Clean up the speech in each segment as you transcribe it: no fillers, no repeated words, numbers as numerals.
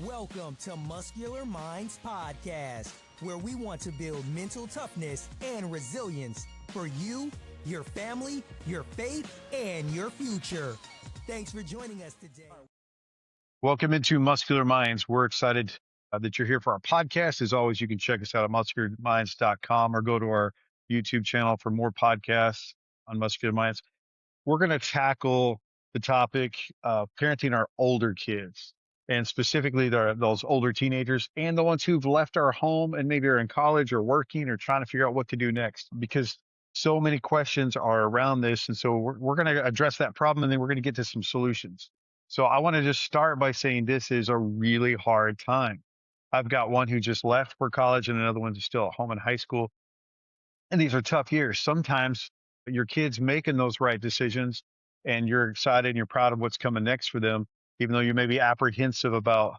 Welcome to Muscular Minds Podcast, where we want to build mental toughness and resilience for you, your family, your faith, and your future. Thanks for joining us today. Welcome into Muscular Minds. We're excited that you're here for our podcast. As always, you can check us out at muscularminds.com or go to our YouTube channel for more podcasts on Muscular Minds. We're going to tackle the topic of parenting our older kids, and specifically those older teenagers and the ones who've left our home and maybe are in college or working or trying to figure out what to do next, because so many questions are around this. And so we're going to address that problem, and then we're going to get to some solutions. So I want to just start by saying this is a really hard time. I've got one who just left for college and another one who's still at home in high school. And these are tough years. Sometimes your kids making those right decisions and you're excited and you're proud of what's coming next for them, even though you may be apprehensive about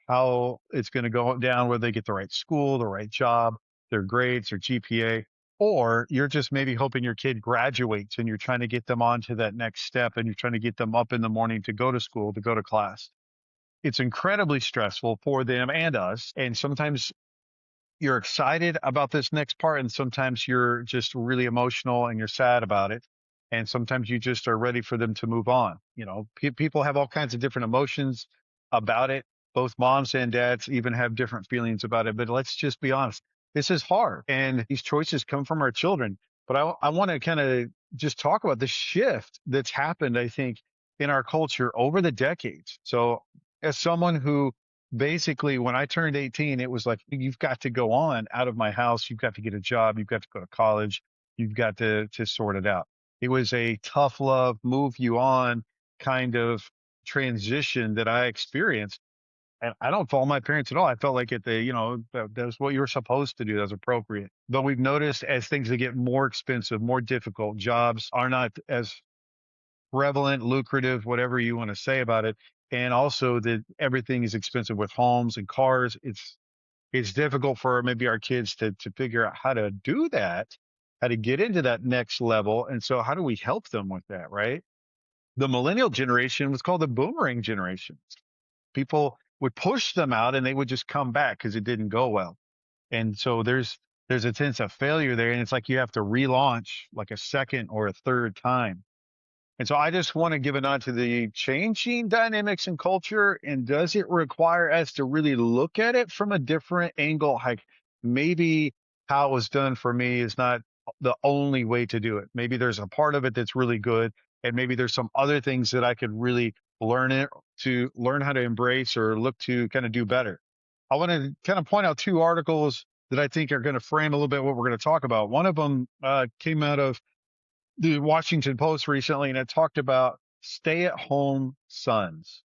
how it's going to go down, whether they get the right school, the right job, their grades, their GPA, or you're just maybe hoping your kid graduates and you're trying to get them on to that next step and you're trying to get them up in the morning to go to school, to go to class. It's incredibly stressful for them and us. And sometimes you're excited about this next part, and sometimes you're just really emotional and you're sad about it. And sometimes you just are ready for them to move on. You know, people have all kinds of different emotions about it. Both moms and dads even have different feelings about it. But let's just be honest. This is hard. And these choices come from our children. But I want to kind of just talk about the shift that's happened, I think, in our culture over the decades. So as someone who basically, when I turned 18, it was like, you've got to go on out of my house. You've got to get a job. You've got to go to college. You've got to sort it out. It was a tough love, move you on kind of transition that I experienced. And I don't fault my parents at all. I felt like that was what you were supposed to do. That was appropriate. But we've noticed as things get more expensive, more difficult, jobs are not as prevalent, lucrative, whatever you want to say about it. And also that everything is expensive with homes and cars. It's difficult for maybe our kids to figure out how to do that, how to get into that next level. And so how do we help them with that, right? The millennial generation was called the boomerang generation. People would push them out and they would just come back because it didn't go well. And so there's a sense of failure there. And it's like you have to relaunch like a second or a third time. And so I just want to give a nod to the changing dynamics in culture. And does it require us to really look at it from a different angle? Like maybe how it was done for me is not the only way to do it. Maybe there's a part of it that's really good. And maybe there's some other things that I could really learn how to embrace or look to kind of do better. I want to kind of point out two articles that I think are going to frame a little bit what we're going to talk about. One of them came out of the Washington Post recently, and it talked about stay-at-home sons.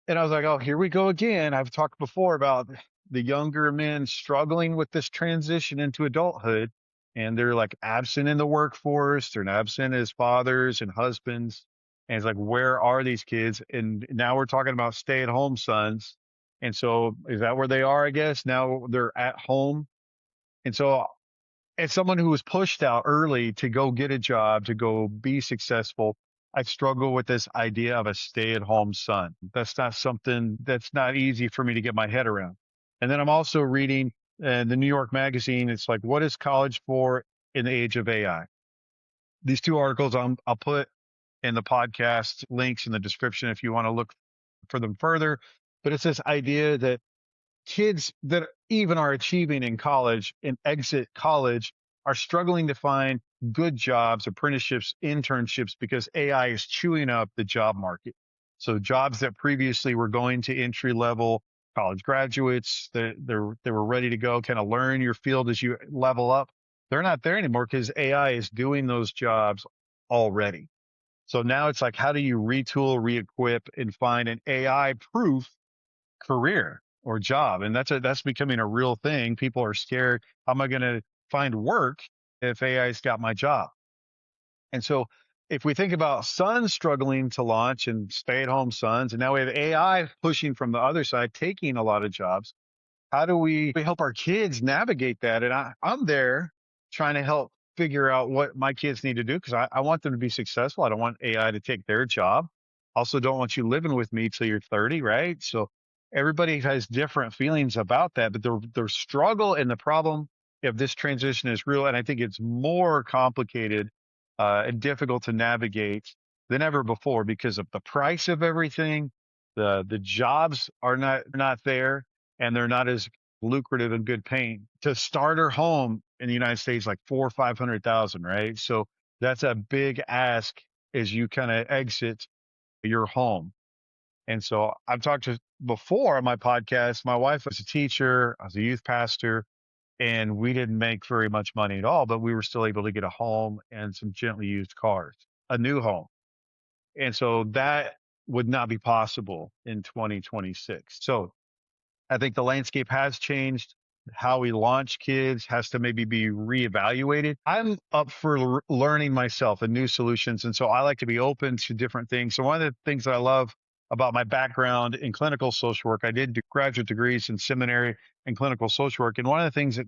And I was like, oh, here we go again. I've talked before about the younger men struggling with this transition into adulthood, and they're like absent in the workforce. They're absent as fathers and husbands. And it's like, where are these kids? And now we're talking about stay-at-home sons. And so is that where they are, I guess? Now they're at home. And so as someone who was pushed out early to go get a job, to go be successful, I struggle with this idea of a stay-at-home son. That's not something that's not easy for me to get my head around. And then I'm also reading the New York Magazine. It's like, what is college for in the age of AI? These two articles I'll put in the podcast links in the description if you want to look for them further. But it's this idea that kids that even are achieving in college and exit college are struggling to find good jobs, apprenticeships, internships, because AI is chewing up the job market. So jobs that previously were going to entry level college graduates, they were ready to go, kind of learn your field as you level up. They're not there anymore because AI is doing those jobs already. So now it's like, how do you retool, re-equip, and find an AI-proof career or job? And that's becoming a real thing. People are scared. How am I going to find work if AI's got my job? And so if we think about sons struggling to launch and stay-at-home sons, and now we have AI pushing from the other side, taking a lot of jobs, how do we help our kids navigate that? And I'm there trying to help figure out what my kids need to do, because I want them to be successful. I don't want AI to take their job. Also don't want you living with me till you're 30, right? So everybody has different feelings about that, but the struggle and the problem of this transition is real. And I think it's more complicated and difficult to navigate than ever before because of the price of everything. The jobs are not there, and they're not as lucrative and good paying. To start a home in the United States, like 400,000 or 500,000, right? So that's a big ask as you kind of exit your home. And so I've talked to before on my podcast, my wife was a teacher, I was a youth pastor, and we didn't make very much money at all, but we were still able to get a home and some gently used cars, a new home. And so that would not be possible in 2026. So I think the landscape has changed. How we launch kids has to maybe be reevaluated. I'm up for learning myself and new solutions. And so I like to be open to different things. So one of the things that I love about my background in clinical social work, I did graduate degrees in seminary and clinical social work. And one of the things that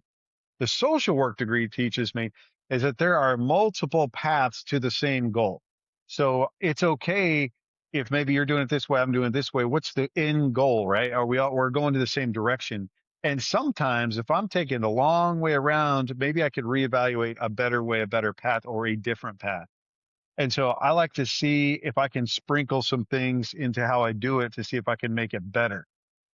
the social work degree teaches me is that there are multiple paths to the same goal. So it's okay if maybe you're doing it this way, I'm doing it this way. What's the end goal, right? We're going to the same direction. And sometimes if I'm taking the long way around, maybe I could reevaluate a better way, a better path, or a different path. And so I like to see if I can sprinkle some things into how I do it to see if I can make it better.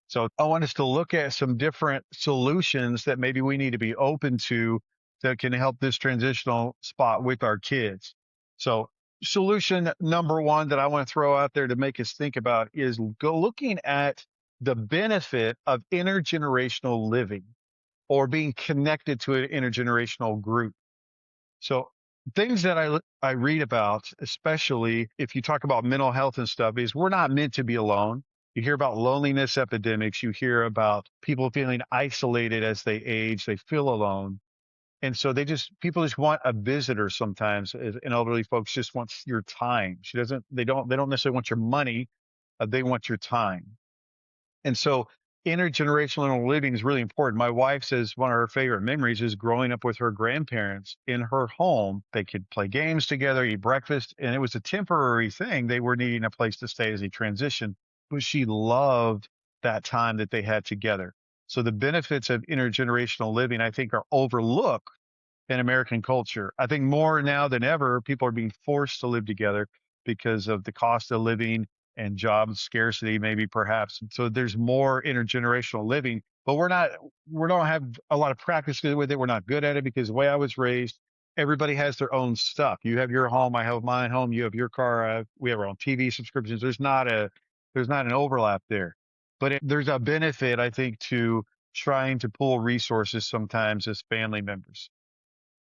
So I want us to look at some different solutions that maybe we need to be open to that can help this transitional spot with our kids. So solution number one that I want to throw out there to make us think about is looking at the benefit of intergenerational living or being connected to an intergenerational group. So things that I read about, especially if you talk about mental health and stuff, is we're not meant to be alone. You hear about loneliness epidemics. You hear about people feeling isolated as they age. They feel alone. And so people just want a visitor sometimes. And elderly folks just want your time. They don't necessarily want your money. They want your time. And so intergenerational living is really important. My wife says one of her favorite memories is growing up with her grandparents in her home. They could play games together, eat breakfast, and it was a temporary thing. They were needing a place to stay as they transitioned, but she loved that time that they had together. So the benefits of intergenerational living, I think, are overlooked in American culture. I think more now than ever, people are being forced to live together because of the cost of living and job scarcity, maybe perhaps. So there's more intergenerational living, but we don't have a lot of practice with it. We're not good at it because the way I was raised, everybody has their own stuff. You have your home, I have mine home, you have your car, we have our own TV subscriptions. There's not an overlap there, but there's a benefit, I think, to trying to pool resources sometimes as family members.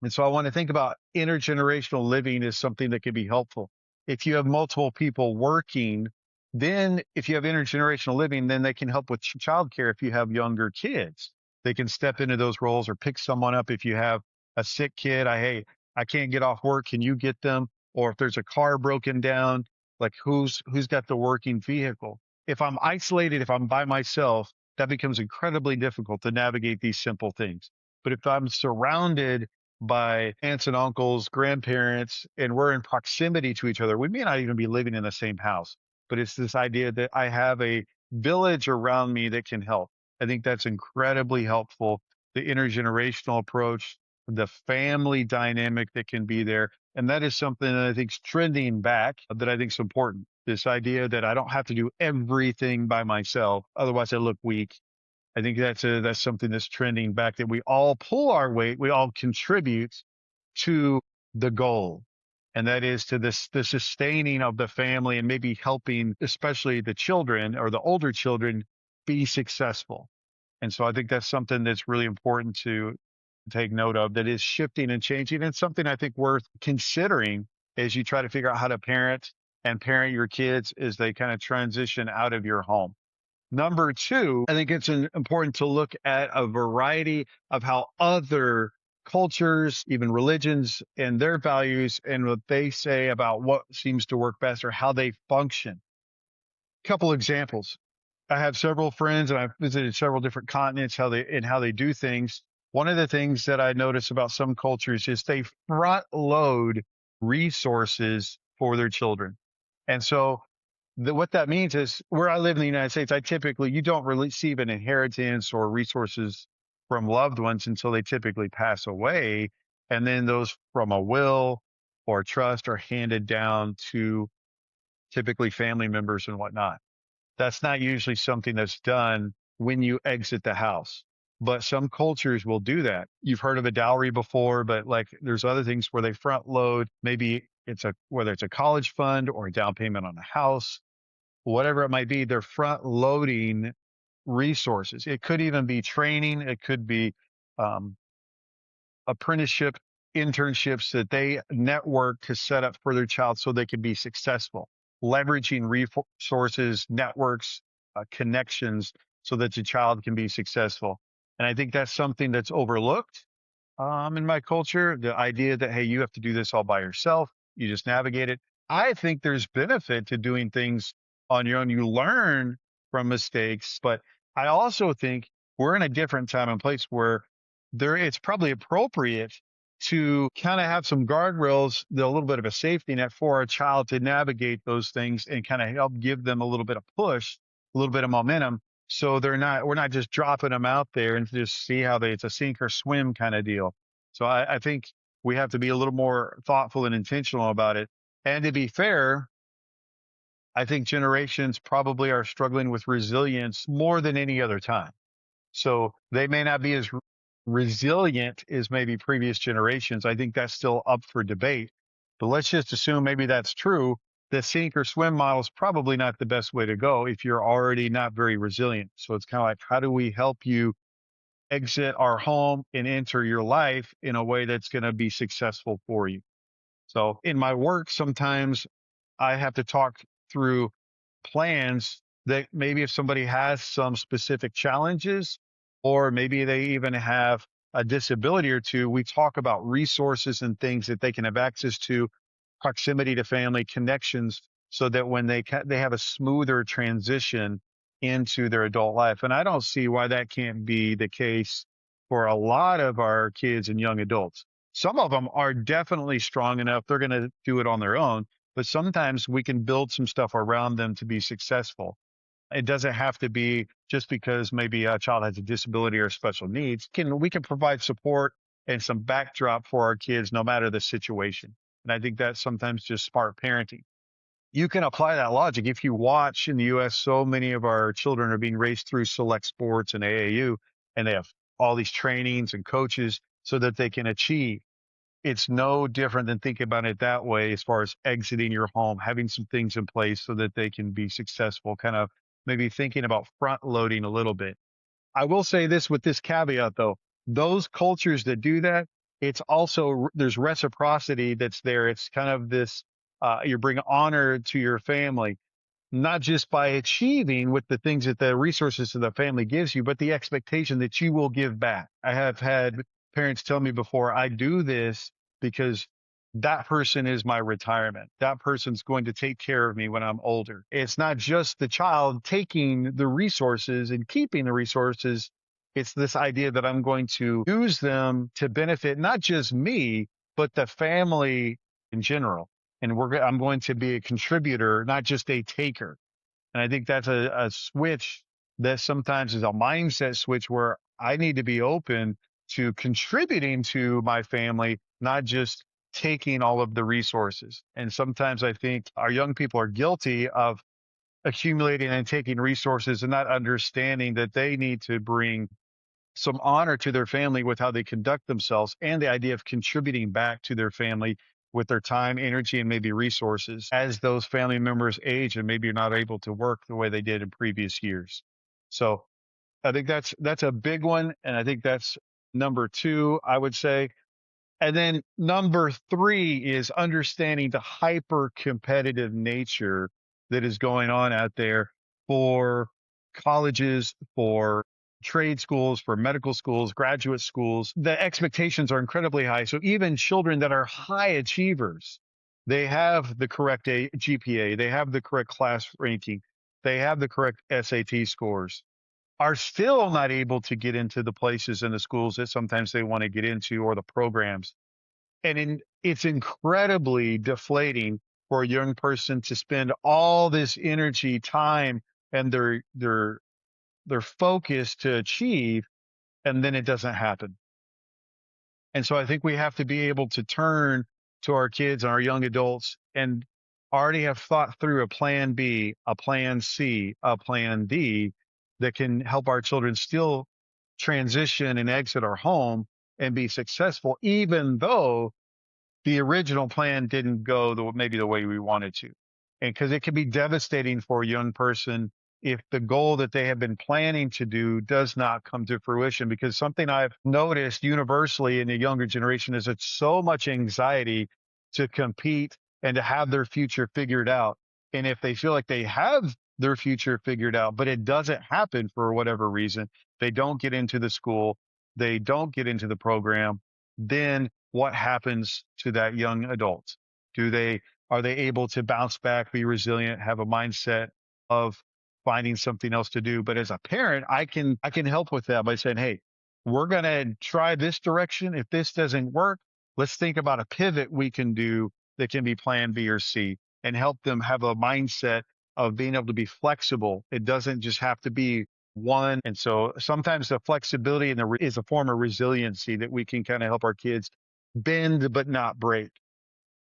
And so I want to think about intergenerational living as something that can be helpful. If you have multiple people working, then if you have intergenerational living, then they can help with childcare. If you have younger kids, they can step into those roles or pick someone up. If you have a sick kid, hey, I can't get off work. Can you get them? Or if there's a car broken down, like who's got the working vehicle? If I'm isolated, if I'm by myself, that becomes incredibly difficult to navigate these simple things. But if I'm surrounded by aunts and uncles, grandparents, and we're in proximity to each other, we may not even be living in the same house, but it's this idea that I have a village around me that can help. I think that's incredibly helpful. The intergenerational approach, the family dynamic that can be there. And that is something that I think is trending back that I think is important. This idea that I don't have to do everything by myself. Otherwise I look weak. I think that's something that's trending back, that we all pull our weight, we all contribute to the goal. And that is to the sustaining of the family and maybe helping, especially the children or the older children, be successful. And so I think that's something that's really important to take note of, that is shifting and changing, and something I think worth considering as you try to figure out how to parent your kids as they kind of transition out of your home. Number two, I think it's important to look at a variety of how other cultures, even religions, and their values and what they say about what seems to work best or how they function. Couple examples. I have several friends and I've visited several different continents, how they do things. One of the things that I notice about some cultures is they front load resources for their children. And so What that means is where I live in the United States, you don't receive an inheritance or resources from loved ones until they typically pass away. And then those from a will or trust are handed down to typically family members and whatnot. That's not usually something that's done when you exit the house. But some cultures will do that. You've heard of a dowry before, but like there's other things where they front load. Maybe whether it's a college fund or a down payment on a house, whatever it might be, they're front loading resources. It could even be training. It could be um, apprenticeship, internships that they network to set up for their child so they can be successful, leveraging resources, networks, connections so that the child can be successful. And I think that's something that's overlooked in my culture. The idea that, hey, you have to do this all by yourself, you just navigate it. I think there's benefit to doing things on your own. You learn from mistakes, but I also think we're in a different time and place where it's probably appropriate to kind of have some guardrails, a little bit of a safety net for a child to navigate those things and kind of help give them a little bit of push, a little bit of momentum. So we're not just dropping them out there and just see how it's a sink or swim kind of deal. So I think we have to be a little more thoughtful and intentional about it. And to be fair, I think generations probably are struggling with resilience more than any other time. So they may not be as resilient as maybe previous generations. I think that's still up for debate. But let's just assume maybe that's true. The sink or swim model is probably not the best way to go if you're already not very resilient. So it's kind of like, how do we help you exit our home and enter your life in a way that's going to be successful for you? So in my work, sometimes I have to talk through plans that maybe if somebody has some specific challenges, or maybe they even have a disability or two, we talk about resources and things that they can have access to, proximity to family connections, so that when they have a smoother transition into their adult life. And I don't see why that can't be the case for a lot of our kids and young adults. Some of them are definitely strong enough, they're going to do it on their own, but sometimes we can build some stuff around them to be successful. It doesn't have to be just because maybe a child has a disability or special needs. We can provide support and some backdrop for our kids no matter the situation. And I think that's sometimes just smart parenting. You can apply that logic. If you watch in the US, so many of our children are being raised through select sports and AAU, and they have all these trainings and coaches so that they can achieve. It's no different than thinking about it that way as far as exiting your home, having some things in place so that they can be successful, kind of maybe thinking about front loading a little bit. I will say this with this caveat though, those cultures that do that, it's also, there's reciprocity that's there. It's kind of this, you bring honor to your family, not just by achieving with the things that the resources of the family gives you, but the expectation that you will give back. I have had parents tell me before, I do this because that person is my retirement. That person's going to take care of me when I'm older. It's not just the child taking the resources and keeping the resources. It's this idea that I'm going to use them to benefit not just me, but the family in general. And I'm going to be a contributor, not just a taker. And I think that's a switch that sometimes is a mindset switch where I need to be open to contributing to my family, not just taking all of the resources. And sometimes I think our young people are guilty of accumulating and taking resources and not understanding that they need to bring some honor to their family with how they conduct themselves, and the idea of contributing back to their family with their time, energy, and maybe resources as those family members age and maybe you're not able to work the way they did in previous years. So I think that's a big one. And I think that's number two, I would say. And then number three is understanding the hyper competitive nature that is going on out there for colleges, for trade schools, for medical schools, graduate schools. The expectations are incredibly high. So even children that are high achievers, they have the correct GPA, they have the correct class ranking, they have the correct SAT scores, are still not able to get into the places in the schools that sometimes they want to get into or the programs. And it's incredibly deflating for a young person to spend all this energy, time, and their focus to achieve, and then it doesn't happen. And so I think we have to be able to turn to our kids and our young adults and already have thought through a plan B, a plan C, a plan D that can help our children still transition and exit our home and be successful, even though the original plan didn't go maybe the way we wanted to. And because it can be devastating for a young person if the goal that they have been planning to do does not come to fruition. Because something I've noticed universally in the younger generation is it's so much anxiety to compete and to have their future figured out. And if they feel like they have their future figured out, but it doesn't happen for whatever reason, they don't get into the school, they don't get into the program, then what happens to that young adult? Are they able to bounce back, be resilient, have a mindset of finding something else to do? But as a parent, I can help with that by saying, hey, we're going to try this direction. If this doesn't work, let's think about a pivot we can do that can be plan B or C, and help them have a mindset of being able to be flexible. It doesn't just have to be one. And so sometimes the flexibility is a form of resiliency that we can kind of help our kids bend but not break.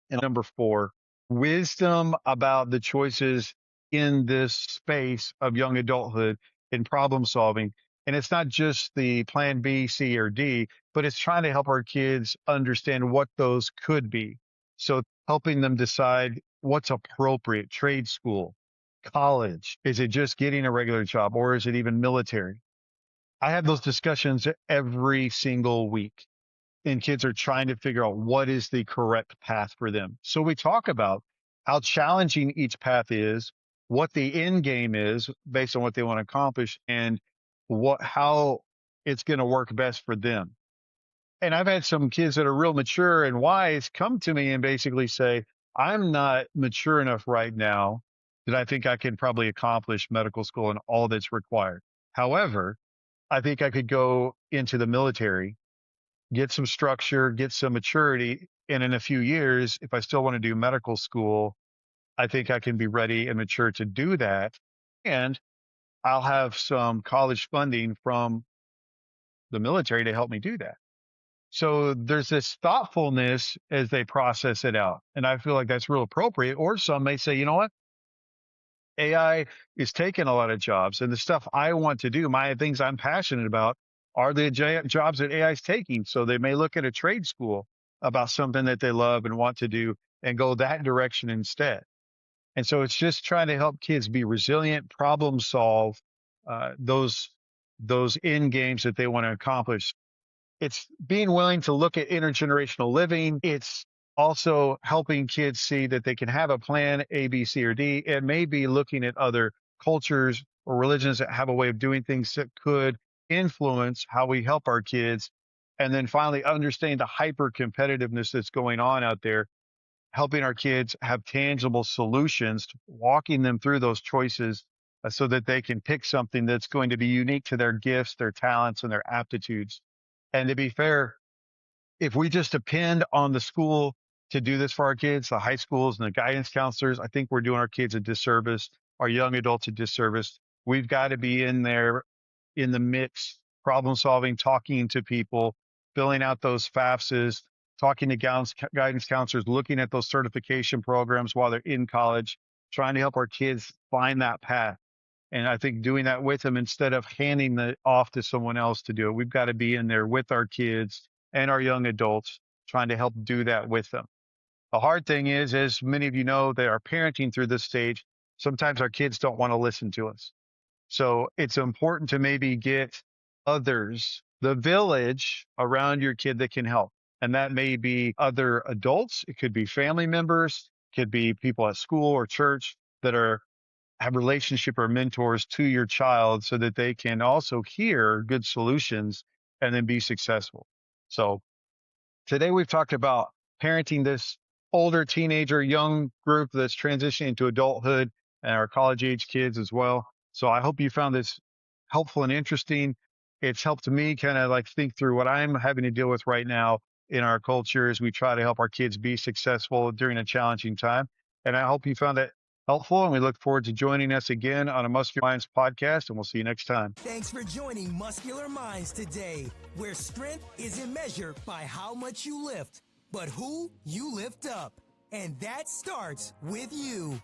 And number 4, wisdom about the choices in this space of young adulthood and problem solving. And it's not just the plan B, C, or D, but it's trying to help our kids understand what those could be. So helping them decide what's appropriate: trade school, college. Is it just getting a regular job, or is it even military? I have those discussions every single week, and kids are trying to figure out what is the correct path for them. So we talk about how challenging each path is, what the end game is based on what they want to accomplish, and how it's going to work best for them. And I've had some kids that are real mature and wise come to me and basically say, I'm not mature enough right now that I think I can probably accomplish medical school and all that's required. However, I think I could go into the military, get some structure, get some maturity. And in a few years, if I still want to do medical school, I think I can be ready and mature to do that. And I'll have some college funding from the military to help me do that. So there's this thoughtfulness as they process it out. And I feel like that's real appropriate. Or some may say, you know what? AI is taking a lot of jobs, and the stuff I want to do, my things I'm passionate about, are the jobs that AI is taking. So they may look at a trade school about something that they love and want to do and go that direction instead. And so it's just trying to help kids be resilient, problem solve those end games that they want to accomplish. It's being willing to look at intergenerational living. It's also helping kids see that they can have a plan A, B, C, or D, and maybe looking at other cultures or religions that have a way of doing things that could influence how we help our kids. And then finally, understanding the hyper competitiveness that's going on out there, helping our kids have tangible solutions, walking them through those choices so that they can pick something that's going to be unique to their gifts, their talents, and their aptitudes. And to be fair, if we just depend on the school to do this for our kids, the high schools and the guidance counselors, I think we're doing our kids a disservice, our young adults a disservice. We've got to be in there in the mix, problem solving, talking to people, filling out those FAFSAs, talking to guidance counselors, looking at those certification programs while they're in college, trying to help our kids find that path. And I think doing that with them instead of handing it off to someone else to do it, we've got to be in there with our kids and our young adults, trying to help do that with them. The hard thing is, as many of you know that are parenting through this stage, sometimes our kids don't want to listen to us. So it's important to maybe get others, the village around your kid that can help. And that may be other adults. It could be family members, could be people at school or church that have relationship or mentors to your child so that they can also hear good solutions and then be successful. So today we've talked about parenting this older teenager, young group that's transitioning into adulthood, and our college age kids as well. So I hope you found this helpful and interesting. It's helped me kind of like think through what I'm having to deal with right now in our culture as we try to help our kids be successful during a challenging time. And I hope you found that helpful. And we look forward to joining us again on a Muscular Minds podcast. And we'll see you next time. Thanks for joining Muscular Minds today, where strength isn't measured by how much you lift, but who you lift up. And that starts with you.